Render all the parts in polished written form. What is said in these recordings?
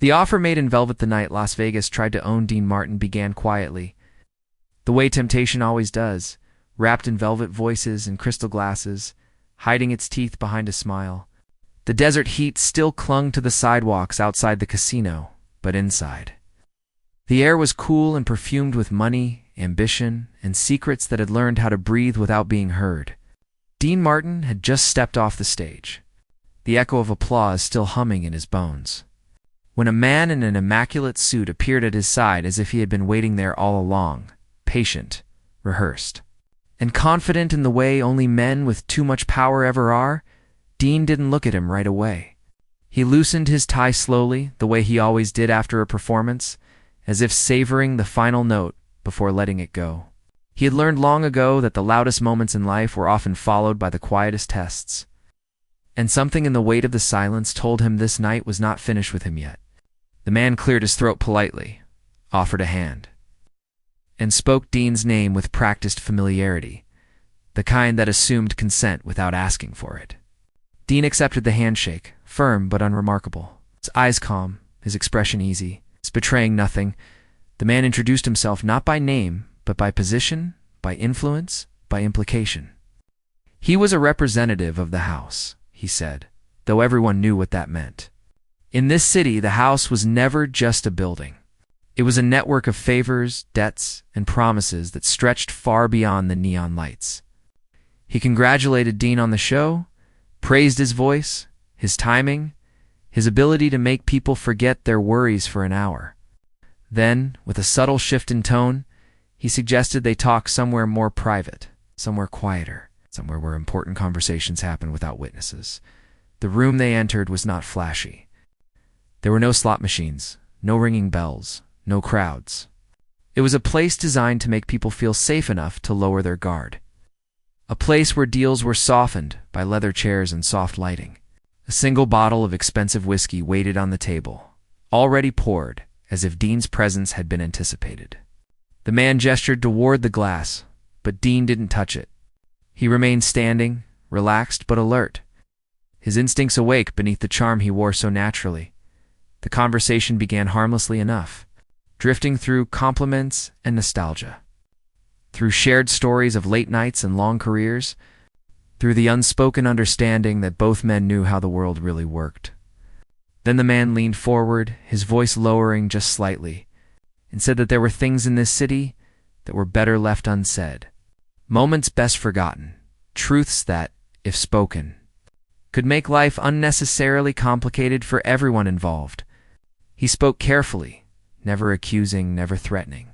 The offer made in velvet the night Las Vegas tried to own Dean Martin began quietly, the way temptation always does, wrapped in velvet voices and crystal glasses, hiding its teeth behind a smile. The desert heat still clung to the sidewalks outside the casino, but inside. The air was cool and perfumed with money, ambition, and secrets that had learned how to breathe without being heard. Dean Martin had just stepped off the stage, the echo of applause still humming in his bones, when a man in an immaculate suit appeared at his side as if he had been waiting there all along, patient, rehearsed, and confident in the way only men with too much power ever are. Dean didn't look at him right away. He loosened his tie slowly, the way he always did after a performance, as if savoring the final note before letting it go. He had learned long ago that the loudest moments in life were often followed by the quietest tests, and something in the weight of the silence told him this night was not finished with him yet. The man cleared his throat politely, offered a hand, and spoke Dean's name with practiced familiarity, the kind that assumed consent without asking for it. Dean accepted the handshake, firm but unremarkable, his eyes calm, his expression easy, betraying nothing. The man introduced himself not by name, but by position, by influence, by implication. He was a representative of the house, he said, though everyone knew what that meant. In this city, the house was never just a building. It was a network of favors, debts, and promises that stretched far beyond the neon lights. He congratulated Dean on the show, praised his voice, his timing, his ability to make people forget their worries for an hour. Then, with a subtle shift in tone, he suggested they talk somewhere more private, somewhere quieter, somewhere where important conversations happen without witnesses. The room they entered was not flashy. There were no slot machines, no ringing bells, no crowds. It was a place designed to make people feel safe enough to lower their guard. A place where deals were softened by leather chairs and soft lighting. A single bottle of expensive whiskey waited on the table, already poured, as if Dean's presence had been anticipated. The man gestured toward the glass, but Dean didn't touch it. He remained standing, relaxed but alert, his instincts awake beneath the charm he wore so naturally. The conversation began harmlessly enough, drifting through compliments and nostalgia, through shared stories of late nights and long careers, through the unspoken understanding that both men knew how the world really worked. Then the man leaned forward, his voice lowering just slightly, and said that there were things in this city that were better left unsaid. Moments best forgotten, truths that, if spoken, could make life unnecessarily complicated for everyone involved. He spoke carefully, never accusing, never threatening,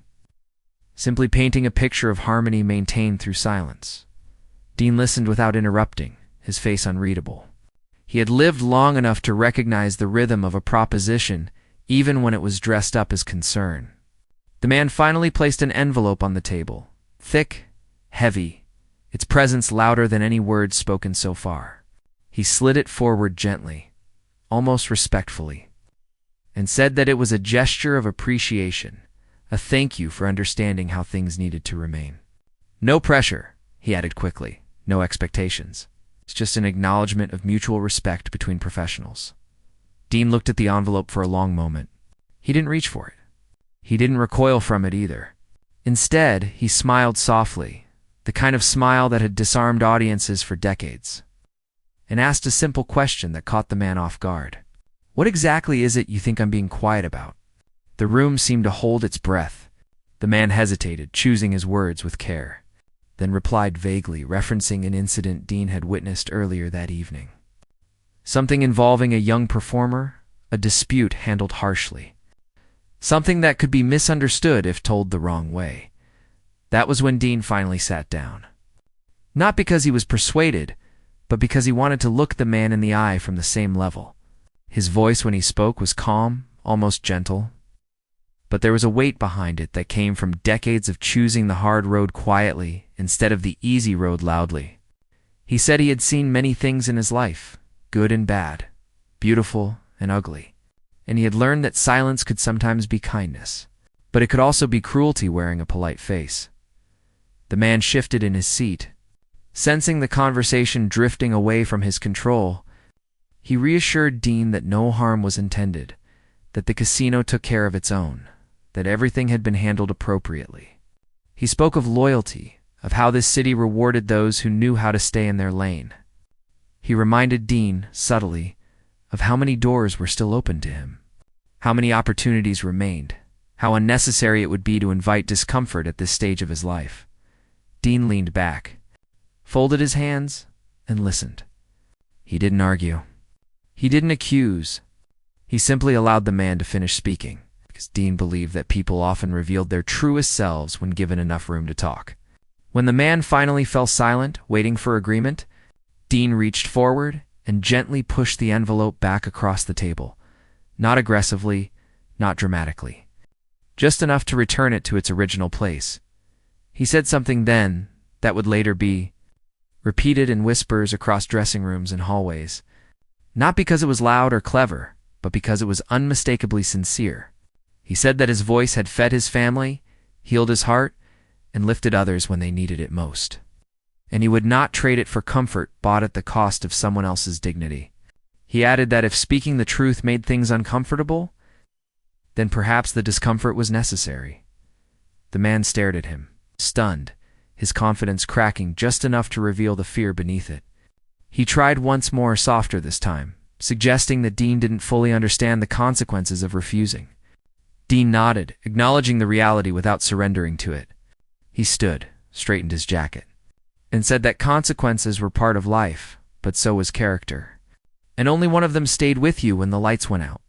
simply painting a picture of harmony maintained through silence. Dean listened without interrupting, his face unreadable. He had lived long enough to recognize the rhythm of a proposition, even when it was dressed up as concern. The man finally placed an envelope on the table, thick, heavy, its presence louder than any words spoken so far. He slid it forward gently, almost respectfully, and said that it was a gesture of appreciation, a thank you for understanding how things needed to remain. No pressure, he added quickly. No expectations. It's just an acknowledgement of mutual respect between professionals. Dean looked at the envelope for a long moment. He didn't reach for it. He didn't recoil from it either. Instead, he smiled softly, the kind of smile that had disarmed audiences for decades, and asked a simple question that caught the man off guard. What exactly is it you think I'm being quiet about? The room seemed to hold its breath. The man hesitated, choosing his words with care, then replied vaguely, referencing an incident Dean had witnessed earlier that evening. Something involving a young performer, a dispute handled harshly. Something that could be misunderstood if told the wrong way. That was when Dean finally sat down. Not because he was persuaded, but because he wanted to look the man in the eye from the same level. His voice when he spoke was calm, almost gentle, but there was a weight behind it that came from decades of choosing the hard road quietly instead of the easy road loudly. He said he had seen many things in his life, good and bad, beautiful and ugly, and he had learned that silence could sometimes be kindness, but it could also be cruelty wearing a polite face. The man shifted in his seat. Sensing the conversation drifting away from his control, he reassured Dean that no harm was intended, that the casino took care of its own, that everything had been handled appropriately. He spoke of loyalty, of how this city rewarded those who knew how to stay in their lane. He reminded Dean, subtly, of how many doors were still open to him, how many opportunities remained, how unnecessary it would be to invite discomfort at this stage of his life. Dean leaned back, folded his hands, and listened. He didn't argue. He didn't accuse. He simply allowed the man to finish speaking, because Dean believed that people often revealed their truest selves when given enough room to talk. When the man finally fell silent, waiting for agreement, Dean reached forward and gently pushed the envelope back across the table, not aggressively, not dramatically, just enough to return it to its original place. He said something then that would later be repeated in whispers across dressing rooms and hallways, not because it was loud or clever, but because it was unmistakably sincere. He said that his voice had fed his family, healed his heart, and lifted others when they needed it most. And he would not trade it for comfort bought at the cost of someone else's dignity. He added that if speaking the truth made things uncomfortable, then perhaps the discomfort was necessary. The man stared at him, stunned, his confidence cracking just enough to reveal the fear beneath it. He tried once more, softer this time, suggesting that Dean didn't fully understand the consequences of refusing. Dean nodded, acknowledging the reality without surrendering to it. He stood, straightened his jacket, and said that consequences were part of life, but so was character. And only one of them stayed with you when the lights went out.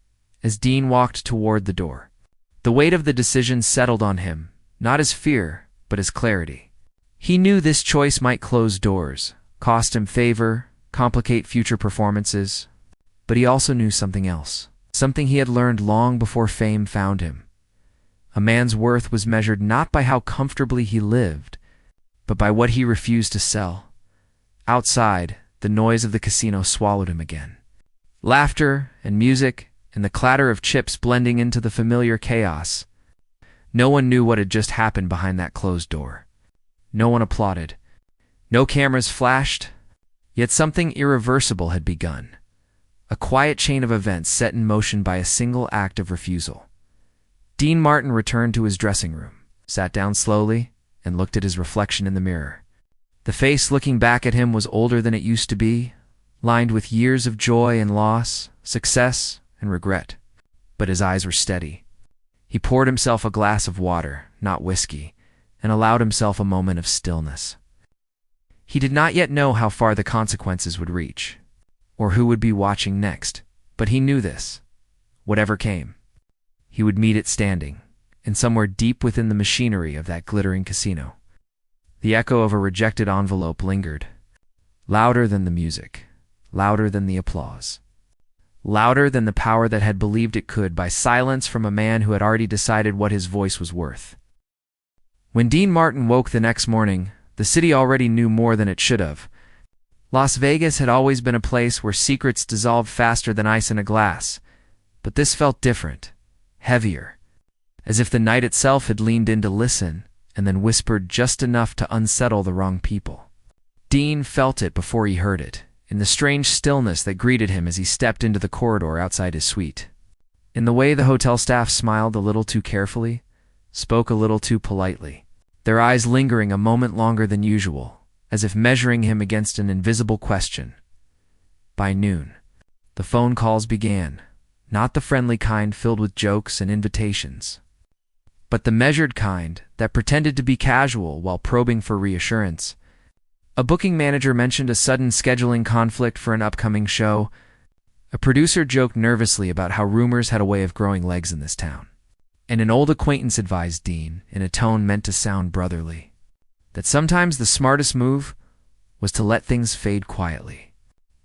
As Dean walked toward the door, the weight of the decision settled on him, not as fear, but as clarity. He knew this choice might close doors, cost him favor, complicate future performances, but he also knew something else, something he had learned long before fame found him. A man's worth was measured not by how comfortably he lived, but by what he refused to sell. Outside, the noise of the casino swallowed him again. Laughter and music and the clatter of chips blending into the familiar chaos. No one knew what had just happened behind that closed door. No one applauded. No cameras flashed, yet something irreversible had begun. A quiet chain of events set in motion by a single act of refusal. Dean Martin returned to his dressing room, sat down slowly, and looked at his reflection in the mirror. The face looking back at him was older than it used to be, lined with years of joy and loss, success and regret. But his eyes were steady. He poured himself a glass of water, not whiskey, and allowed himself a moment of stillness. He did not yet know how far the consequences would reach, or who would be watching next, but he knew this. Whatever came, he would meet it standing, and somewhere deep within the machinery of that glittering casino. The echo of a rejected envelope lingered, louder than the music, louder than the applause, louder than the power that had believed it could buy silence from a man who had already decided what his voice was worth. When Dean Martin woke the next morning, the city already knew more than it should have. Las Vegas had always been a place where secrets dissolved faster than ice in a glass, but this felt different, heavier, as if the night itself had leaned in to listen and then whispered just enough to unsettle the wrong people. Dean felt it before he heard it, in the strange stillness that greeted him as he stepped into the corridor outside his suite. In the way the hotel staff smiled a little too carefully, spoke a little too politely, their eyes lingering a moment longer than usual, as if measuring him against an invisible question. By noon, the phone calls began, not the friendly kind filled with jokes and invitations, but the measured kind that pretended to be casual while probing for reassurance. A booking manager mentioned a sudden scheduling conflict for an upcoming show. A producer joked nervously about how rumors had a way of growing legs in this town. And an old acquaintance advised Dean, in a tone meant to sound brotherly, that sometimes the smartest move was to let things fade quietly.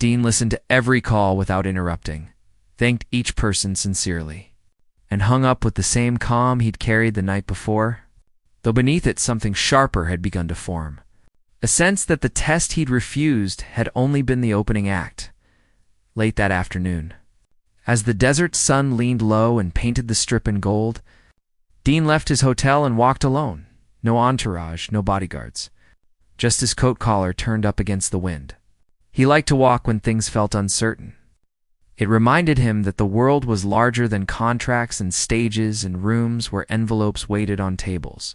Dean listened to every call without interrupting, thanked each person sincerely, and hung up with the same calm he'd carried the night before, though beneath it something sharper had begun to form. A sense that the test he'd refused had only been the opening act. Late that afternoon, as the desert sun leaned low and painted the strip in gold, Dean left his hotel and walked alone. No entourage, no bodyguards. Just his coat collar turned up against the wind. He liked to walk when things felt uncertain. It reminded him that the world was larger than contracts and stages and rooms where envelopes waited on tables.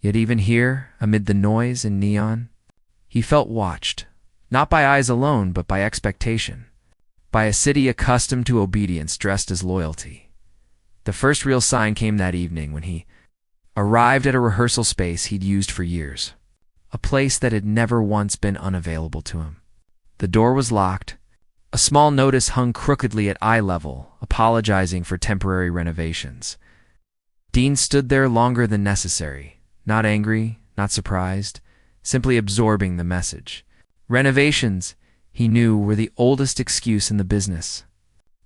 Yet even here, amid the noise and neon, he felt watched, not by eyes alone, but by expectation, by a city accustomed to obedience dressed as loyalty. The first real sign came that evening when he arrived at a rehearsal space he'd used for years, a place that had never once been unavailable to him. The door was locked. A small notice hung crookedly at eye level, apologizing for temporary renovations. Dean stood there longer than necessary, not angry, not surprised, simply absorbing the message. Renovations, he knew, were the oldest excuse in the business.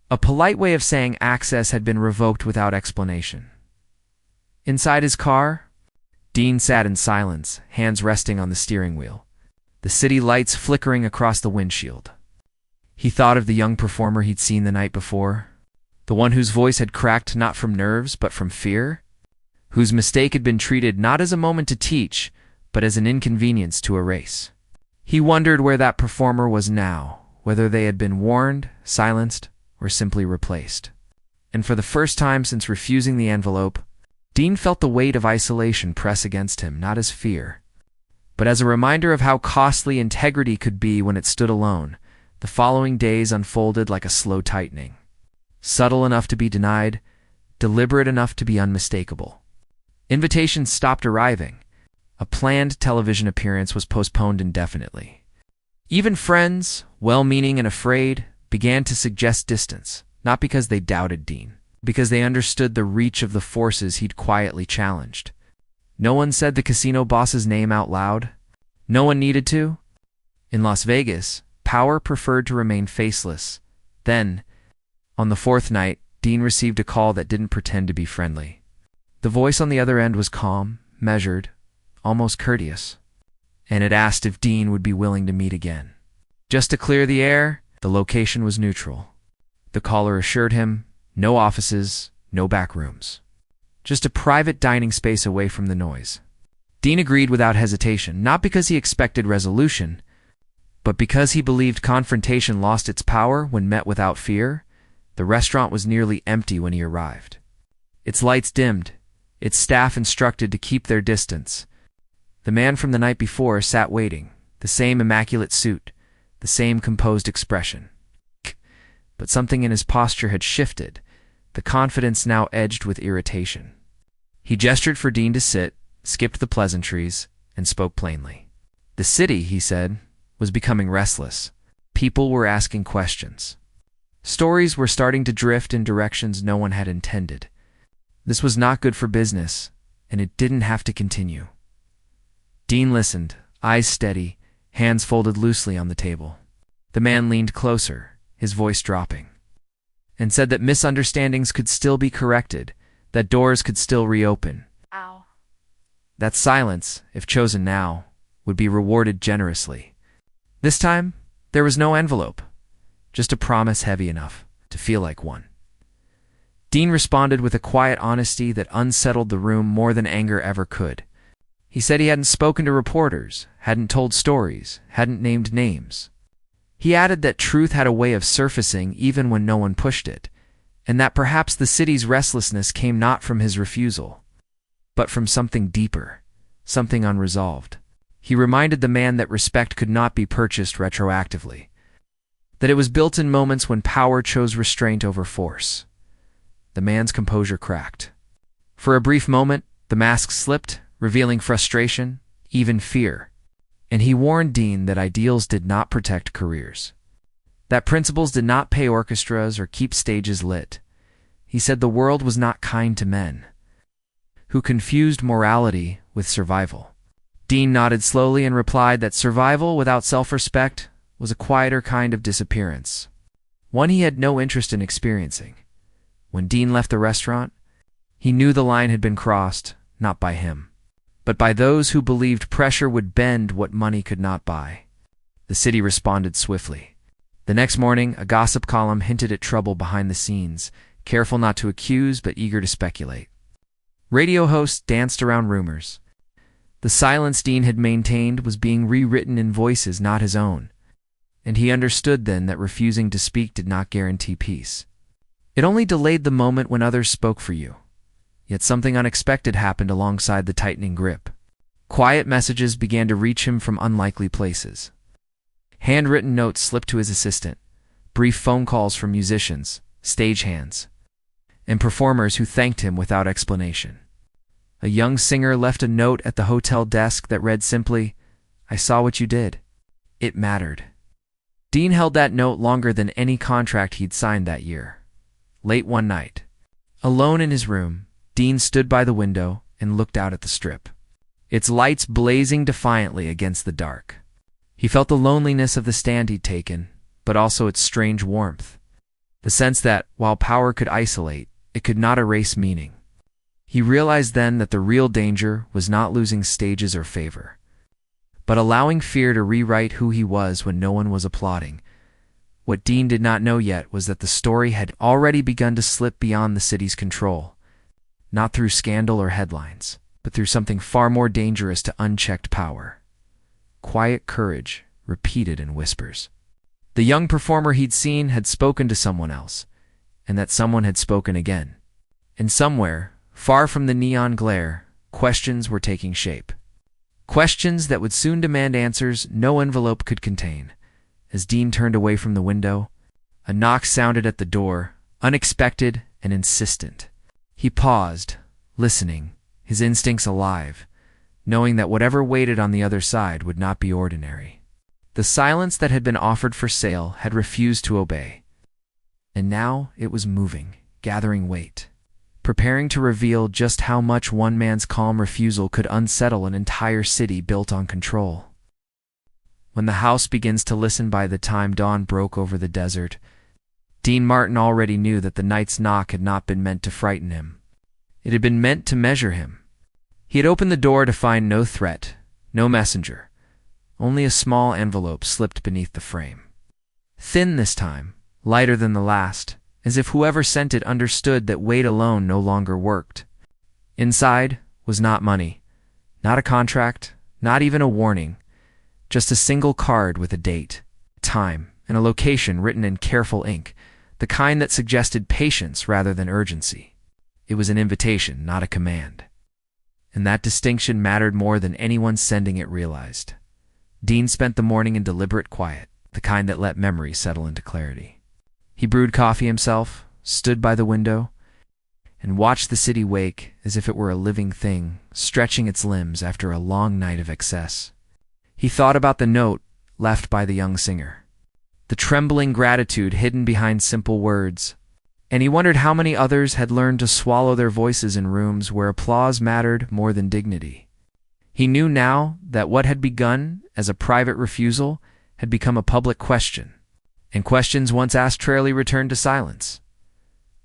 A polite way of saying access had been revoked without explanation. Inside his car, Dean sat in silence, hands resting on the steering wheel, the city lights flickering across the windshield. He thought of the young performer he'd seen the night before, the one whose voice had cracked not from nerves but from fear, whose mistake had been treated not as a moment to teach, but as an inconvenience to erase. He wondered where that performer was now, whether they had been warned, silenced, or simply replaced. And for the first time since refusing the envelope, Dean felt the weight of isolation press against him, not as fear, but as a reminder of how costly integrity could be when it stood alone. The following days unfolded like a slow tightening, subtle enough to be denied, deliberate enough to be unmistakable. Invitations stopped arriving. A planned television appearance was postponed indefinitely. Even friends, well-meaning and afraid, began to suggest distance, not because they doubted Dean, because they understood the reach of the forces he'd quietly challenged. No one said the casino boss's name out loud. No one needed to. In Las Vegas, power preferred to remain faceless. Then, on the fourth night, Dean received a call that didn't pretend to be friendly. The voice on the other end was calm, measured, almost courteous, and it asked if Dean would be willing to meet again. Just to clear the air, the location was neutral. The caller assured him, no offices, no back rooms. Just a private dining space away from the noise. Dean agreed without hesitation, not because he expected resolution, but because he believed confrontation lost its power when met without fear. The restaurant was nearly empty when he arrived. Its lights dimmed, its staff instructed to keep their distance. The man from the night before sat waiting, the same immaculate suit, the same composed expression. But something in his posture had shifted, the confidence now edged with irritation. He gestured for Dean to sit, skipped the pleasantries, and spoke plainly. The city, he said, was becoming restless. People were asking questions. Stories were starting to drift in directions no one had intended. This was not good for business, and it didn't have to continue. Dean listened, eyes steady, hands folded loosely on the table. The man leaned closer, his voice dropping, and said that misunderstandings could still be corrected, that doors could still reopen. Ow. That silence, if chosen now, would be rewarded generously. This time, there was no envelope, just a promise heavy enough to feel like one. Dean responded with a quiet honesty that unsettled the room more than anger ever could. He said he hadn't spoken to reporters, hadn't told stories, hadn't named names. He added that truth had a way of surfacing even when no one pushed it, and that perhaps the city's restlessness came not from his refusal, but from something deeper, something unresolved. He reminded the man that respect could not be purchased retroactively, that it was built in moments when power chose restraint over force. The man's composure cracked. For a brief moment, the mask slipped, revealing frustration, even fear, and he warned Dean that ideals did not protect careers, that principles did not pay orchestras or keep stages lit. He said the world was not kind to men who confused morality with survival. Dean nodded slowly and replied that survival without self-respect was a quieter kind of disappearance, one he had no interest in experiencing. When Dean left the restaurant, he knew the line had been crossed, not by him, but by those who believed pressure would bend what money could not buy. The city responded swiftly. The next morning, a gossip column hinted at trouble behind the scenes, careful not to accuse but eager to speculate. Radio hosts danced around rumors. The silence Dean had maintained was being rewritten in voices not his own. and he understood then that refusing to speak did not guarantee peace. It only delayed the moment when others spoke for you. Yet something unexpected happened alongside the tightening grip. Quiet messages began to reach him from unlikely places. Handwritten notes slipped to his assistant, brief phone calls from musicians, stagehands, and performers who thanked him without explanation. A young singer left a note at the hotel desk that read simply, "I saw what you did. It mattered." Dean held that note longer than any contract he'd signed that year. Late one night, alone in his room, Dean stood by the window and looked out at the Strip, its lights blazing defiantly against the dark. He felt the loneliness of the stand he'd taken, but also its strange warmth, the sense that, while power could isolate, it could not erase meaning. He realized then that the real danger was not losing stages or favor, but allowing fear to rewrite who he was when no one was applauding. What Dean did not know yet was that the story had already begun to slip beyond the city's control, not through scandal or headlines, but through something far more dangerous to unchecked power. Quiet courage, repeated in whispers. The young performer he'd seen had spoken to someone else, and that someone had spoken again. And somewhere, far from the neon glare, questions were taking shape. Questions that would soon demand answers no envelope could contain. As Dean turned away from the window, a knock sounded at the door, unexpected and insistent. He paused, listening, his instincts alive, knowing that whatever waited on the other side would not be ordinary. The silence that had been offered for sale had refused to obey. And now it was moving, gathering weight, preparing to reveal just how much one man's calm refusal could unsettle an entire city built on control. When the house begins to listen by the time dawn broke over the desert, Dean Martin already knew that the night's knock had not been meant to frighten him. It had been meant to measure him. He had opened the door to find no threat, no messenger. Only a small envelope slipped beneath the frame. Thin this time, lighter than the last, as if whoever sent it understood that weight alone no longer worked. Inside was not money, not a contract, not even a warning, just a single card with a date, time, and a location written in careful ink, the kind that suggested patience rather than urgency. It was an invitation, not a command. And that distinction mattered more than anyone sending it realized. Dean spent the morning in deliberate quiet, the kind that let memory settle into clarity. He brewed coffee himself, stood by the window, and watched the city wake as if it were a living thing, stretching its limbs after a long night of excess. He thought about the note left by the young singer, the trembling gratitude hidden behind simple words, and he wondered how many others had learned to swallow their voices in rooms where applause mattered more than dignity. He knew now that what had begun as a private refusal had become a public question, and questions once asked rarely returned to silence.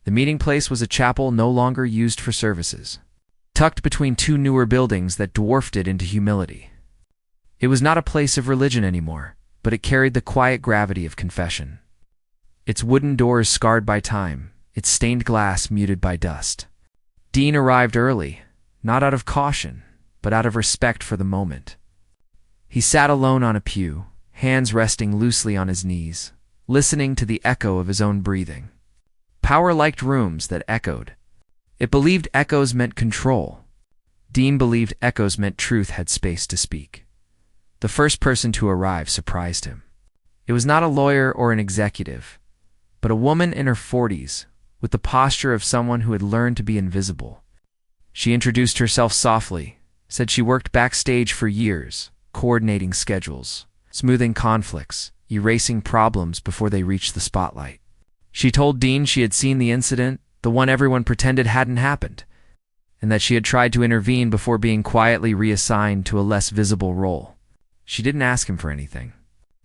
The meeting place was a chapel no longer used for services, tucked between two newer buildings that dwarfed it into humility. It was not a place of religion anymore, but it carried the quiet gravity of confession. Its wooden doors scarred by time, its stained glass muted by dust. Dean arrived early, not out of caution, but out of respect for the moment. He sat alone on a pew, hands resting loosely on his knees, listening to the echo of his own breathing. Power liked rooms that echoed. It believed echoes meant control. Dean believed echoes meant truth had space to speak. The first person to arrive surprised him. It was not a lawyer or an executive, but a woman in her 40s, with the posture of someone who had learned to be invisible. She introduced herself softly, said she worked backstage for years, coordinating schedules, smoothing conflicts, erasing problems before they reached the spotlight. She told Dean she had seen the incident, the one everyone pretended hadn't happened, and that she had tried to intervene before being quietly reassigned to a less visible role. She didn't ask him for anything.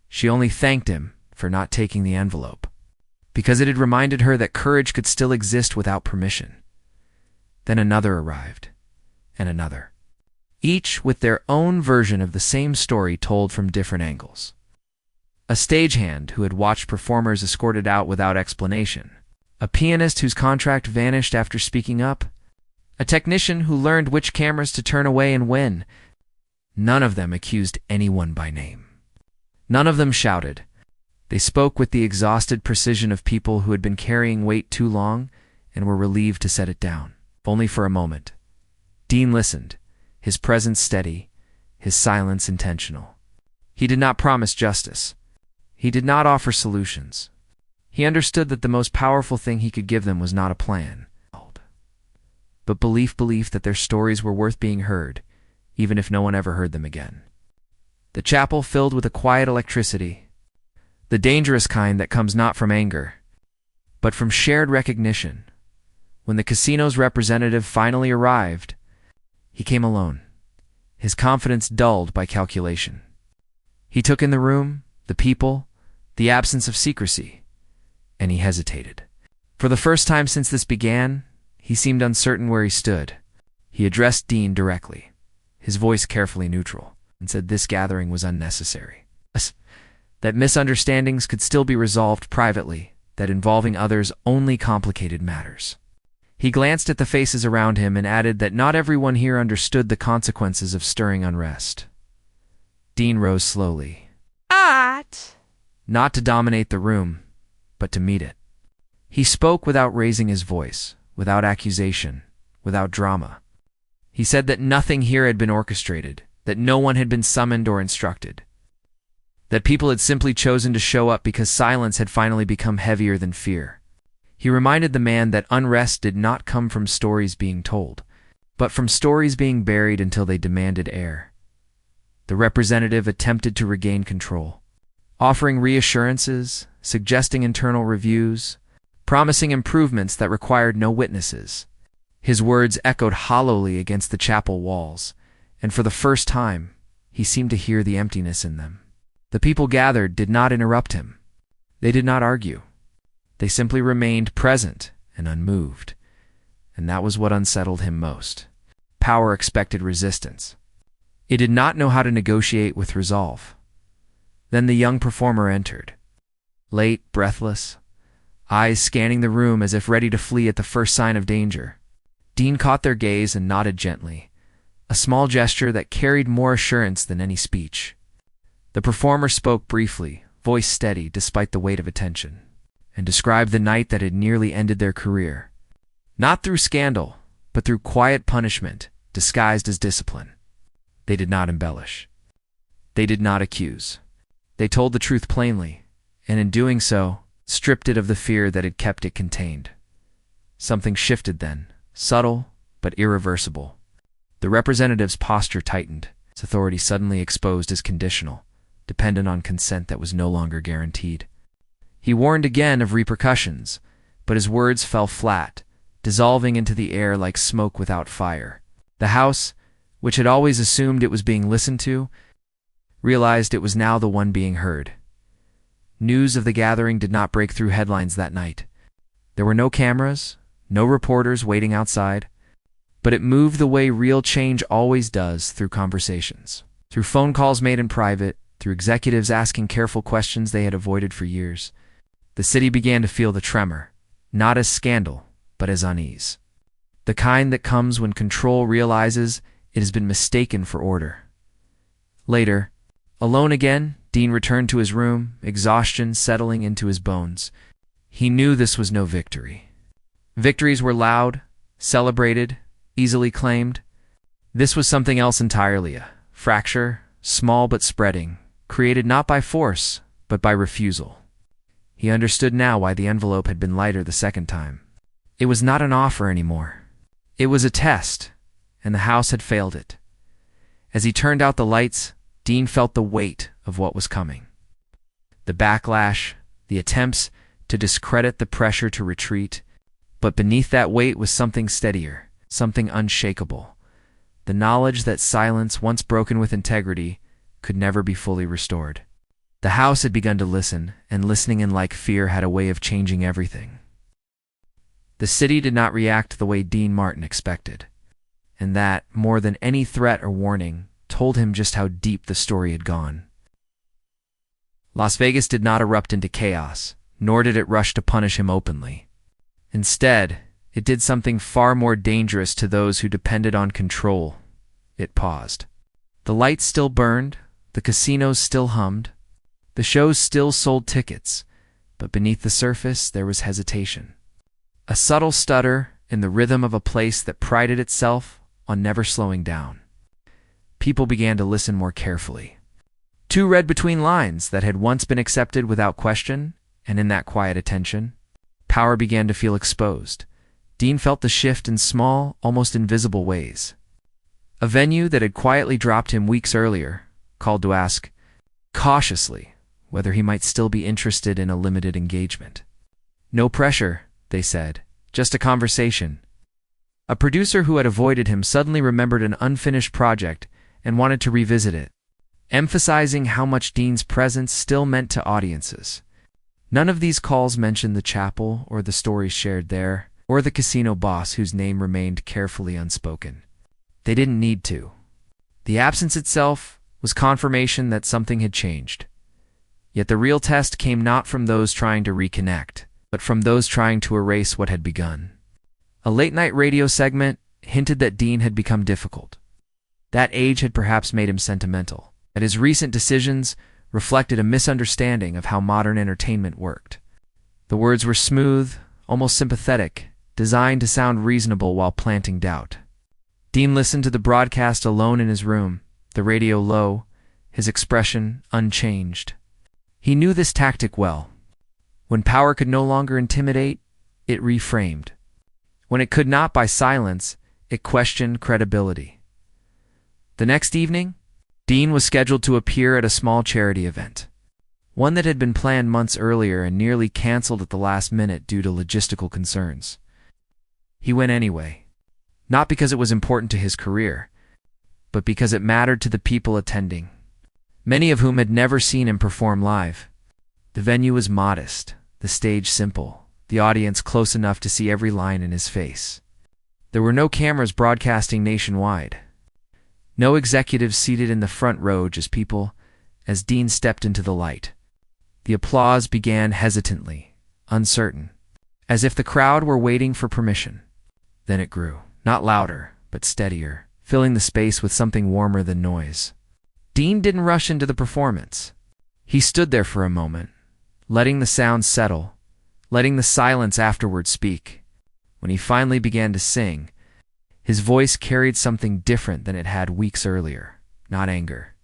She only thanked him for not taking the envelope, because it had reminded her that courage could still exist without permission. Then another arrived, and another, each with their own version of the same story told from different angles. A stagehand who had watched performers escorted out without explanation, a pianist whose contract vanished after speaking up, a technician who learned which cameras to turn away and when. None of them accused anyone by name. None of them shouted, They spoke with the exhausted precision of people who had been carrying weight too long and were relieved to set it down. Only for a moment. Dean listened, his presence steady, his silence intentional. He did not promise justice. He did not offer solutions. He understood that the most powerful thing he could give them was not a plan, but belief that their stories were worth being heard, even if no one ever heard them again. The chapel filled with a quiet electricity, the dangerous kind that comes not from anger, but from shared recognition. When the casino's representative finally arrived, he came alone, his confidence dulled by calculation. He took in the room, the people, the absence of secrecy, and he hesitated. For the first time since this began, he seemed uncertain where he stood. He addressed Dean directly, his voice carefully neutral, and said this gathering was unnecessary. That misunderstandings could still be resolved privately, that involving others only complicated matters. He glanced at the faces around him and added that not everyone here understood the consequences of stirring unrest. Dean rose slowly. Not to dominate the room, but to meet it. He spoke without raising his voice, without accusation, without drama. He said that nothing here had been orchestrated, that no one had been summoned or instructed, that people had simply chosen to show up because silence had finally become heavier than fear. He reminded the man that unrest did not come from stories being told, but from stories being buried until they demanded air. The representative attempted to regain control, offering reassurances, suggesting internal reviews, promising improvements that required no witnesses. His words echoed hollowly against the chapel walls, and for the first time, he seemed to hear the emptiness in them. The people gathered did not interrupt him. They did not argue. They simply remained present and unmoved, and that was what unsettled him most. Power expected resistance. It did not know how to negotiate with resolve. Then the young performer entered. Late, breathless, eyes scanning the room as if ready to flee at the first sign of danger. Dean caught their gaze and nodded gently, a small gesture that carried more assurance than any speech. The performer spoke briefly, voice steady despite the weight of attention, and described the night that had nearly ended their career. Not through scandal, but through quiet punishment, disguised as discipline. They did not embellish. They did not accuse. They told the truth plainly, and in doing so, stripped it of the fear that had kept it contained. Something shifted then, subtle but irreversible. The representative's posture tightened, his authority suddenly exposed as conditional, dependent on consent that was no longer guaranteed. He warned again of repercussions, but his words fell flat, dissolving into the air like smoke without fire. The house, which had always assumed it was being listened to, realized it was now the one being heard. News of the gathering did not break through headlines that night. There were no cameras, no reporters waiting outside, but it moved the way real change always does, through conversations. Through phone calls made in private, through executives asking careful questions they had avoided for years. The city began to feel the tremor, not as scandal, but as unease. The kind that comes when control realizes it has been mistaken for order. Later, alone again, Dean returned to his room, exhaustion settling into his bones. He knew this was no victory. Victories were loud, celebrated, easily claimed. This was something else entirely, a fracture, small but spreading, created not by force, but by refusal. He understood now why the envelope had been lighter the second time. It was not an offer anymore. It was a test, and the house had failed it. As he turned out the lights, Dean felt the weight of what was coming. The backlash, the attempts to discredit, the pressure to retreat. But beneath that weight was something steadier, something unshakable. The knowledge that silence, once broken with integrity, could never be fully restored. The house had begun to listen, and listening in like fear had a way of changing everything. The city did not react the way Dean Martin expected, and that, more than any threat or warning, told him just how deep the story had gone. Las Vegas did not erupt into chaos, nor did it rush to punish him openly. Instead, it did something far more dangerous to those who depended on control. It paused. The lights still burned, the casinos still hummed, The shows still sold tickets, but beneath the surface there was hesitation. A subtle stutter in the rhythm of a place that prided itself on never slowing down. People began to listen more carefully. Two read between lines that had once been accepted without question, and in that quiet attention, power began to feel exposed. Dean felt the shift in small, almost invisible ways. A venue that had quietly dropped him weeks earlier called to ask, cautiously, whether he might still be interested in a limited engagement. No pressure, they said, just a conversation. A producer who had avoided him suddenly remembered an unfinished project and wanted to revisit it, emphasizing how much Dean's presence still meant to audiences. None of these calls mentioned the chapel or the stories shared there, or the casino boss whose name remained carefully unspoken. They didn't need to. The absence itself was confirmation that something had changed. Yet the real test came not from those trying to reconnect, but from those trying to erase what had begun. A late-night radio segment hinted that Dean had become difficult. That age had perhaps made him sentimental, that his recent decisions reflected a misunderstanding of how modern entertainment worked. The words were smooth, almost sympathetic, designed to sound reasonable while planting doubt. Dean listened to the broadcast alone in his room, the radio low, his expression unchanged. He knew this tactic well. When power could no longer intimidate, it reframed. When it could not by silence, it questioned credibility. The next evening, Dean was scheduled to appear at a small charity event, one that had been planned months earlier and nearly canceled at the last minute due to logistical concerns. He went anyway, not because it was important to his career, but because it mattered to the people attending, many of whom had never seen him perform live. The venue was modest, the stage simple, the audience close enough to see every line in his face. There were no cameras broadcasting nationwide. No executives seated in the front row, just people, as Dean stepped into the light. The applause began hesitantly, uncertain, as if the crowd were waiting for permission. Then it grew, not louder, but steadier, filling the space with something warmer than noise. Dean didn't rush into the performance. He stood there for a moment, letting the sound settle, letting the silence afterward speak. When he finally began to sing, his voice carried something different than it had weeks earlier. Not anger,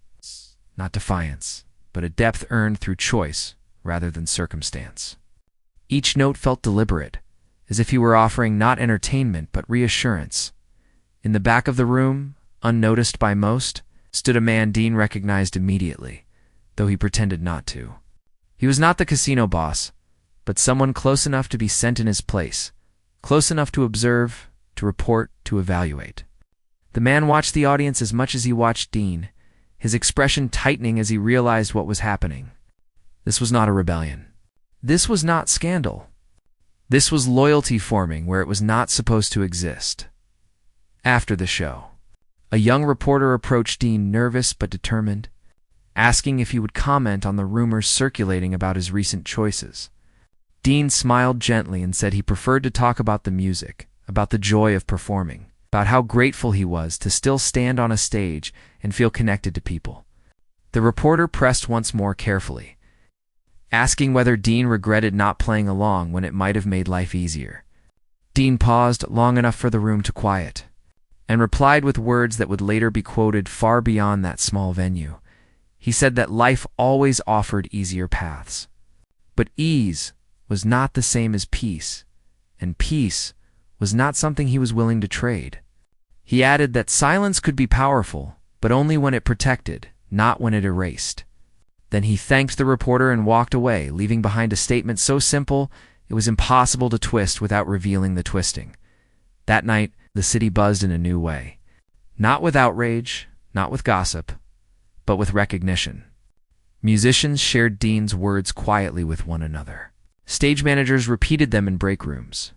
not defiance, but a depth earned through choice rather than circumstance. Each note felt deliberate, as if he were offering not entertainment but reassurance. In the back of the room, unnoticed by most, stood a man Dean recognized immediately, though he pretended not to. He was not the casino boss, but someone close enough to be sent in his place, close enough to observe, to report, to evaluate. The man watched the audience as much as he watched Dean, his expression tightening as he realized what was happening. This was not a rebellion. This was not scandal. This was loyalty forming where it was not supposed to exist. After the show, a young reporter approached Dean, nervous but determined, asking if he would comment on the rumors circulating about his recent choices. Dean smiled gently and said he preferred to talk about the music, about the joy of performing, about how grateful he was to still stand on a stage and feel connected to people. The reporter pressed once more carefully, asking whether Dean regretted not playing along when it might have made life easier. Dean paused long enough for the room to quiet, and replied with words that would later be quoted far beyond that small venue. He said that life always offered easier paths, but ease was not the same as peace, and peace was not something he was willing to trade. He added that silence could be powerful, but only when it protected, not when it erased. Then he thanked the reporter and walked away, leaving behind a statement so simple it was impossible to twist without revealing the twisting. That night, the city buzzed in a new way. Not with outrage, not with gossip, but with recognition. Musicians shared Dean's words quietly with one another. Stage managers repeated them in break rooms.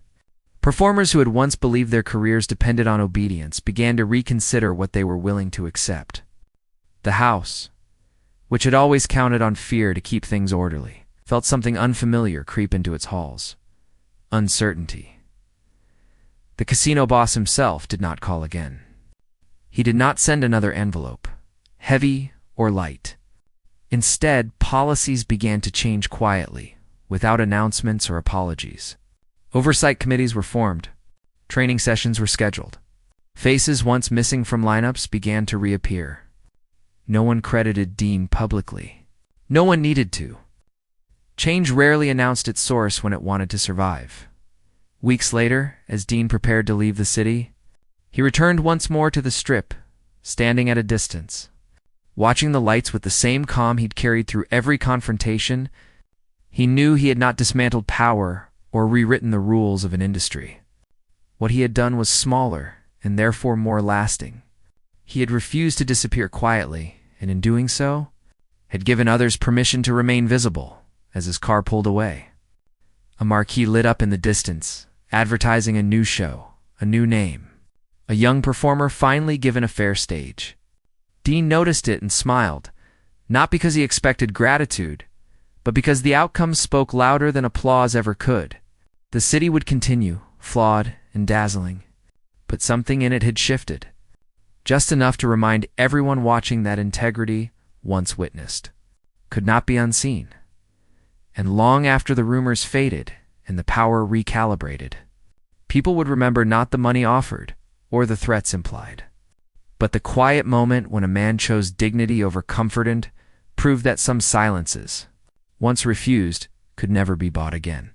Performers who had once believed their careers depended on obedience began to reconsider what they were willing to accept. The house, which had always counted on fear to keep things orderly, felt something unfamiliar creep into its halls. Uncertainty. The casino boss himself did not call again. He did not send another envelope, heavy or light. Instead, policies began to change quietly, without announcements or apologies. Oversight committees were formed. Training sessions were scheduled. Faces once missing from lineups began to reappear. No one credited Dean publicly. No one needed to. Change rarely announced its source when it wanted to survive. Weeks later, as Dean prepared to leave the city, he returned once more to the Strip, standing at a distance. Watching the lights with the same calm he'd carried through every confrontation, he knew he had not dismantled power or rewritten the rules of an industry. What he had done was smaller and therefore more lasting. He had refused to disappear quietly, and in doing so, had given others permission to remain visible as his car pulled away. A marquee lit up in the distance, advertising a new show, a new name, a young performer finally given a fair stage. Dean noticed it and smiled, not because he expected gratitude, but because the outcome spoke louder than applause ever could. The city would continue, flawed and dazzling, but something in it had shifted, just enough to remind everyone watching that integrity, once witnessed, could not be unseen. And long after the rumors faded and the power recalibrated, people would remember not the money offered or the threats implied, but the quiet moment when a man chose dignity over comfort and proved that some silences, once refused, could never be bought again.